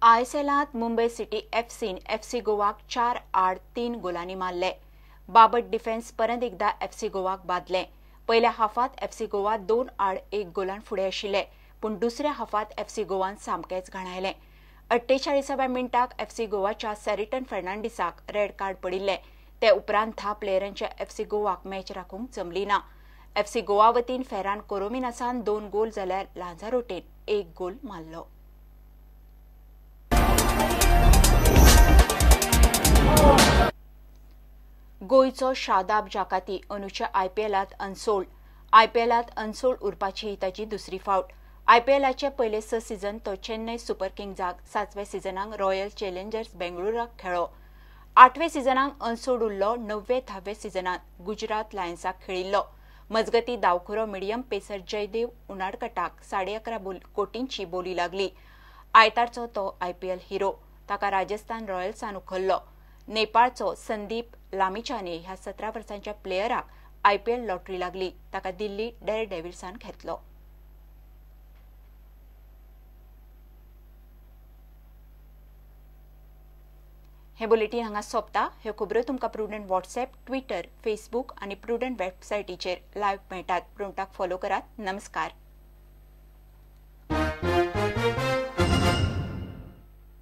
आयएसएलात Mumbai city एफसीन FC गोवाक 4-3 गोलांनी मारले। बाबत डिफेन्स परत एकदा एफसी गोवाक बादले। पहिल्या हाफात एफसी गोवा 2-1 गोलान फुडें आशिल्ले, पूण दुसऱ्या हाफात एफसी गोवान सामकेच घाणायले। 48व्या मिनटाक एफसी गोवाच्या सॅरिटन फर्नांडिसाक रेड कार्ड पडिल्ले। ते उपरांत 10 प्लेयरांच्या एफसी गोवाक मॅच राखूंक जमली ना। एफसी गोवा वतीन फेरान कोरोमिनासान 2 गोल जाल्यार लांझारोटेन 1 गोल मारलो। गोयचो शादाब जाकाती अंदूच्या आयपीएलात अनसोल्ड। आयपीएलात अनसोल्ड उरपाची ही ताची दुसरी फावट। आयपीएलाचे पयले 6 सीझन तो चेन्नई सुपर किंग्जाक, 7व्या सीझनाक रॉयल चॅलेंजर्स बेंगळुराक खेळ्ळो। 8व्या सीझनाक अनसोल्ड उरलो। 9वे 10वे सीझनात गुजरात लायन्साक खेळिल्लो। मजगती डावखुरो मिडियम पेसर जयदेव उनाडकटाक 11.5 कोटींची बोली लागली। आयतारचो तो आयपीएल हिरो। ताका राजस्थान रॉयल्सान उखल्लो। नेपाळचो संदीप लामिछाने ह्या 17 वर्सांच्या प्लेयराक आयपीएल लॉटरी लागली। ताका दिल्ली डेअरडेव्हिल्सान घेतलो। हे बुलेटिन हांगा सोंपता। ह्यो खबरो तुमकां प्रुडंट व्हॉट्सएप, ट्विटर, फेसबुक आनी प्रुडंट वेबसायटीचेर लायव्ह मेळटात। प्रुडंटाक फॉलो करात। नमस्कार।